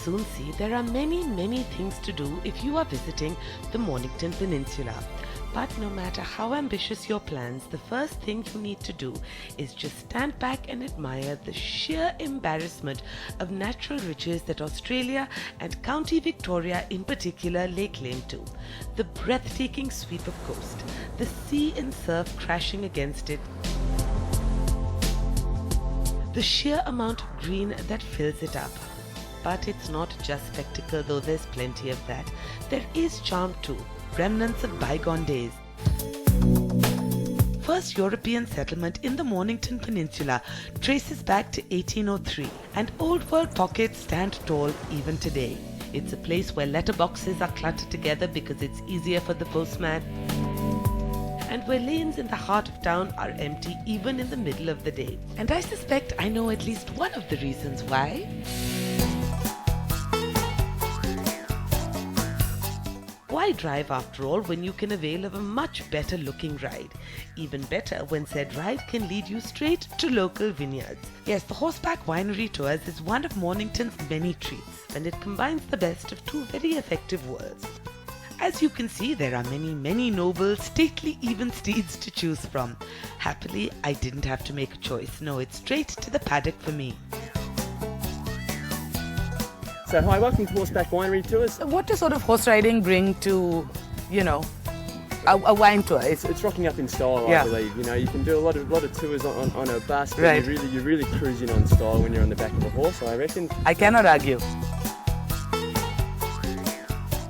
soon see, there are many things to do if you are visiting the Mornington Peninsula. But no matter how ambitious your plans, the first thing you need to do is just stand back and admire the sheer embarrassment of natural riches that Australia and County Victoria in particular lay claim to. The breathtaking sweep of coast, the sea and surf crashing against it, the sheer amount of green that fills it up. But it's not just spectacle, though there's plenty of that. There is charm too, remnants of bygone days. First European settlement in the Mornington Peninsula traces back to 1803, and old world pockets stand tall even today. It's a place where letterboxes are cluttered together because it's easier for the postman, and where lanes in the heart of town are empty even in the middle of the day. And I suspect I know at least one of the reasons why. Why drive after all when you can avail of a much better looking ride? Even better when said ride can lead you straight to local vineyards. Yes, the Horseback Winery Tours is one of Mornington's many treats, and it combines the best of two very effective worlds. As you can see, there are many noble, stately even steeds to choose from. Happily, I didn't have to make a choice. No, it's straight to the paddock for me. So hi, welcome to Horseback Winery Tours. What does sort of horse riding bring to, a wine tour? It's rocking up in style, Yeah. I believe. You know, you can do a lot of tours on a bus, but Right. you're really cruising on style when you're on the back of a horse, I reckon. I cannot argue.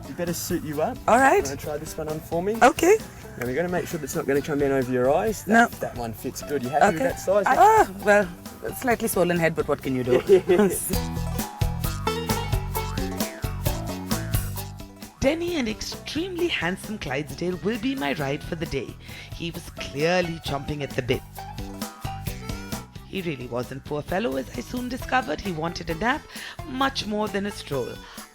You better suit you up. All right. Want to try this one on for me? Okay. Now we're going to make sure that's not going to come down over your eyes. No. That one fits good. You happy Okay. with that size? Well, slightly swollen head, but what can you do? Denny, an extremely handsome Clydesdale, will be my ride for the day. He was clearly chomping at the bit. He really wasn't, poor fellow, as I soon discovered. He wanted a nap much more than a stroll.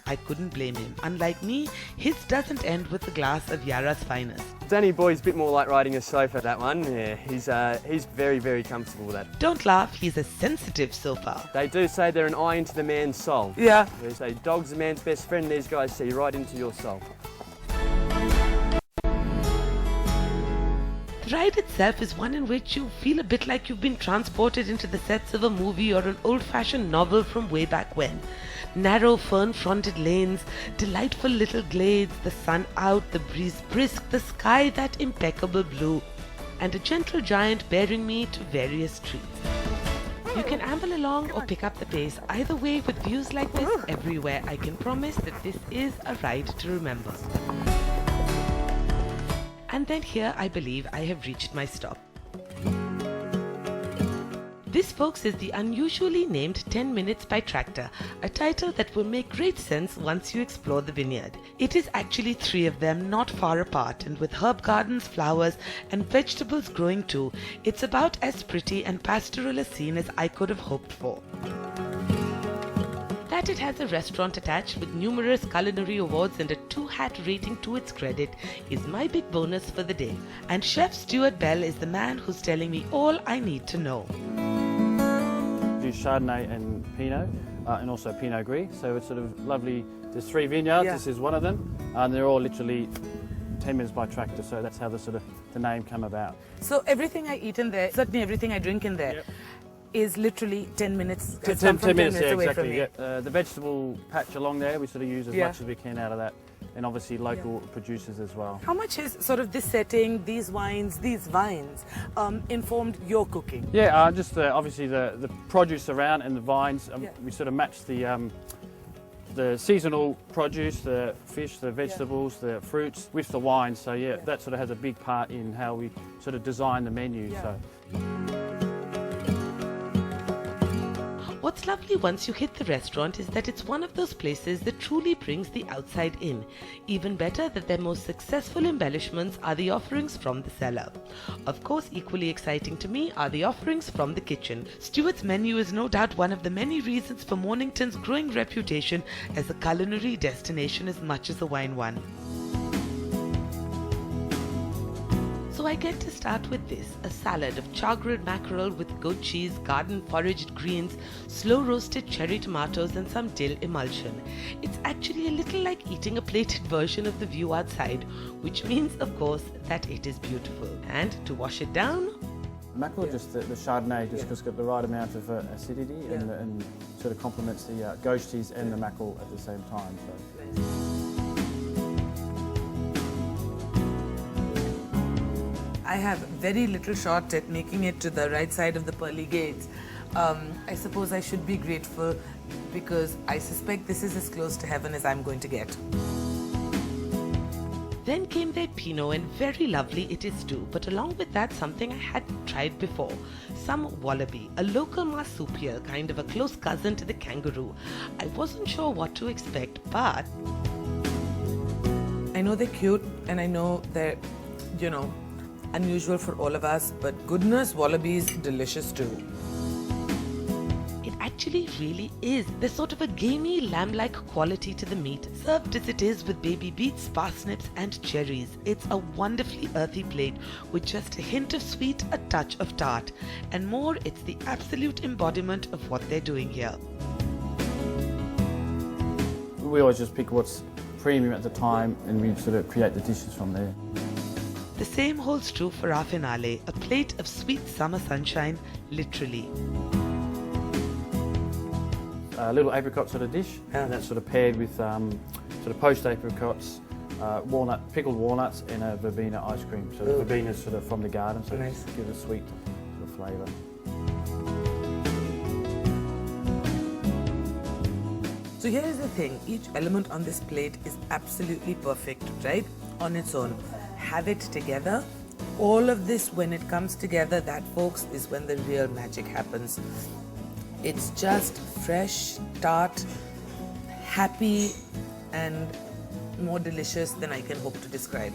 I couldn't blame him. Unlike me, his doesn't end with a glass of Yarra's finest. Danny Boy's a bit more like riding a sofa, that one. Yeah, he's very comfortable with that. Don't laugh, he's a sensitive sofa. They do say they're an eye into the man's soul. Yeah. They say dog's a man's best friend. These guys see right into your soul. The ride itself is one in which you feel a bit like you've been transported into the sets of a movie or an old-fashioned novel from way back when. Narrow fern-fronted lanes, delightful little glades, the sun out, the breeze brisk, the sky that impeccable blue, and a gentle giant bearing me to various treats. You can amble along or pick up the pace. Either way, with views like this everywhere, I can promise that this is a ride to remember. And then here I believe I have reached my stop. This, folks, is the unusually named 10 Minutes by Tractor, a title that will make great sense once you explore the vineyard. It is actually 3 of them, not far apart, and with herb gardens, flowers and vegetables growing too, it's about as pretty and pastoral a scene as I could have hoped for. That it has a restaurant attached with numerous culinary awards and a 2-hat rating to its credit is my big bonus for the day. And Chef Stuart Bell is the man who's telling me all I need to know. Do Chardonnay and Pinot, and also Pinot Gris. So it's sort of lovely. There's 3 vineyards. Yeah. This is one of them, and they're all literally 10 minutes by tractor. So that's how the name come about. So everything I eat in there, certainly everything I drink in there, Yep. is literally 10 minutes. 10 minutes, yeah, away exactly. from me. Yeah. The vegetable patch along there, we sort of use as Yeah. much as we can out of that, and obviously local producers as well. How much has sort of this setting, these wines, these vines, informed your cooking? Yeah, just obviously the produce around and the vines. Yeah. We sort of match the seasonal produce, the fish, the vegetables, the fruits with the wine. So yeah, that sort of has a big part in how we sort of design the menu. Yeah. So. What's lovely once you hit the restaurant is that it's one of those places that truly brings the outside in. Even better that their most successful embellishments are the offerings from the cellar. Of course, equally exciting to me are the offerings from the kitchen. Stuart's menu is no doubt one of the many reasons for Mornington's growing reputation as a culinary destination as much as a wine one. So So I get to start with this, a salad of char-grilled mackerel with goat cheese, garden foraged greens, slow roasted cherry tomatoes and some dill emulsion. It's actually a little like eating a plated version of the view outside, which means of course that it is beautiful. And to wash it down, Mackerel, just the Chardonnay, just because it's got the right amount of acidity and sort of complements the goat cheese and the mackerel at the same time. So. I have very little shot at making it to the right side of the pearly gates. I suppose I should be grateful because I suspect this is as close to heaven as I'm going to get. then came their Pinot, and very lovely it is too, but along with that something I hadn't tried before. Some wallaby, a local marsupial, kind of a close cousin to the kangaroo. I wasn't sure what to expect, but I know they're cute and I know they're, unusual for all of us, but goodness, wallabies, delicious too. it actually really is. There's sort of a gamey lamb-like quality to the meat, served as it is with baby beets, parsnips and cherries. It's a wonderfully earthy plate with just a hint of sweet, a touch of tart, and more, it's the absolute embodiment of what they're doing here. We always just pick what's premium at the time and we sort of create the dishes from there. The same holds true for our finale, a plate of sweet summer sunshine, literally. A little apricot sort of dish, and that's sort of paired with sort of poached apricots, pickled walnuts, and a verbena ice cream. So the verbena is sort of from the garden, so Nice. it gives a sweet sort of flavour. So here is the thing, each element on this plate is absolutely perfect, right? On its own. Have it together. All of this, when it comes together, that folks is when the real magic happens. It's just fresh, tart, happy, and more delicious than I can hope to describe.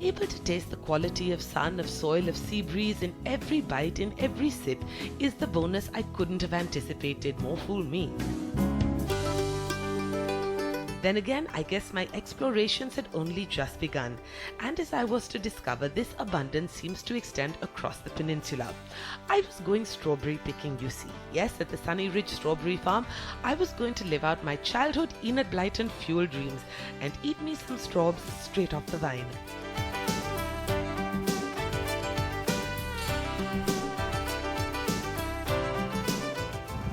Able to taste the quality of sun, of soil, of sea breeze in every bite, in every sip is the bonus I couldn't have anticipated. More fool me. Then again, I guess my explorations had only just begun, and as I was to discover, this abundance seems to extend across the peninsula. I was going strawberry picking, you see. Yes, at the Sunny Ridge Strawberry Farm, I was going to live out my childhood Enid Blyton fuel dreams and eat me some straws straight off the vine.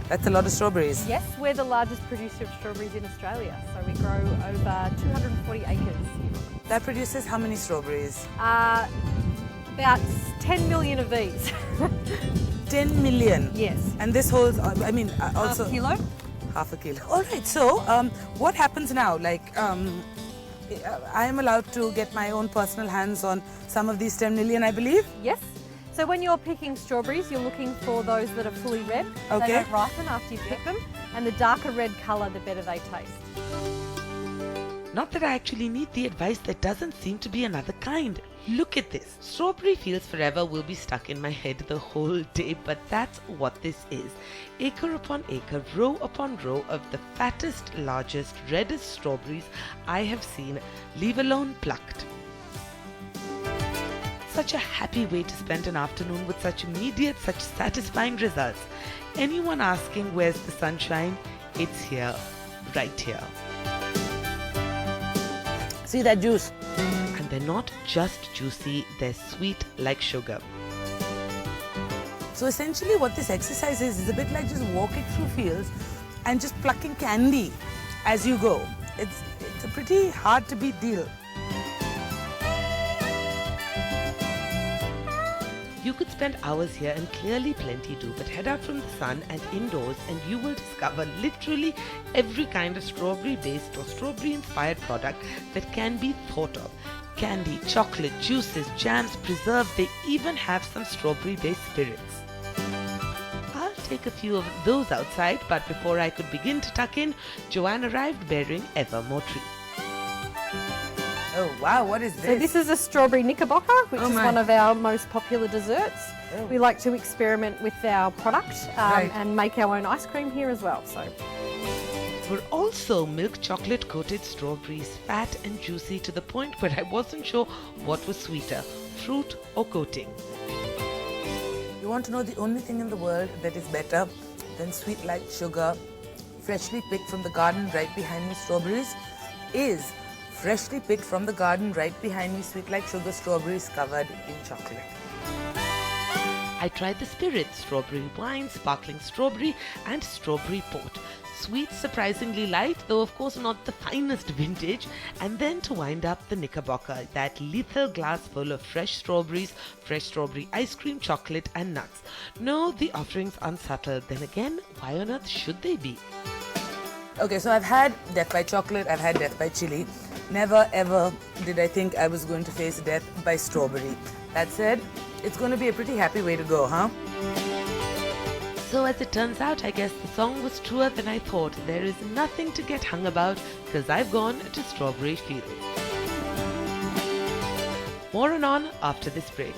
That's a lot of strawberries. Yes, we're the largest producer of strawberries in Australia, so we grow over 240 acres. That produces how many strawberries? About 10 million of these. 10 million. Yes. And this holds, also... Half a kilo. Half a kilo. All right, so what happens now? I am allowed to get my own personal hands on some of these 10 million, I believe? Yes. So when you're picking strawberries, you're looking for those that are fully red. Okay. They don't ripen after you pick them. And the darker red colour, the better they taste. Not that I actually need the advice, there doesn't seem to be another kind. Look at this. Strawberry Fields Forever will be stuck in my head the whole day, but that's what this is. Acre upon acre, row upon row of the fattest, largest, reddest strawberries I have seen, leave alone plucked. Such a happy way to spend an afternoon with such immediate, such satisfying results. Anyone asking where's the sunshine? It's here, right here. See that juice? And they're not just juicy, they're sweet like sugar. So essentially what this exercise is a bit like just walking through fields and just plucking candy as you go. It's a pretty hard to beat deal. You could spend hours here and clearly plenty do, but head out from the sun and indoors and you will discover literally every kind of strawberry-based or strawberry-inspired product that can be thought of. Candy, chocolate, juices, jams, preserve, they even have some strawberry-based spirits. I'll take a few of those outside, but before I could begin to tuck in, Joanne arrived bearing ever more treats. Oh wow, what is this? So this is a strawberry knickerbocker, which Oh is my. one of our most popular desserts. Oh. We like to experiment with our product Right. and make our own ice cream here as well. were also milk chocolate coated strawberries, fat and juicy to the point where I wasn't sure what was sweeter, fruit or coating. You want to know the only thing in the world that is better than sweet like sugar, freshly picked from the garden right behind me strawberries, is freshly picked from the garden right behind me sweet like sugar strawberries covered in chocolate. I tried the Spirit, strawberry wine, sparkling strawberry and strawberry port. Sweet, surprisingly light, though of course not the finest vintage. And then to wind up, the Knickerbocker, that lethal glass full of fresh strawberries, fresh strawberry ice cream, chocolate and nuts. No, the offerings aren't subtle. Then again, why on earth should they be? Okay, so I've had death by chocolate, I've had death by chili. Never ever did I think I was going to face death by strawberry. That said, it's going to be a pretty happy way to go, huh? So as it turns out, I guess the song was truer than I thought. There is nothing to get hung about because I've gone to Strawberry Fields. More on after this break.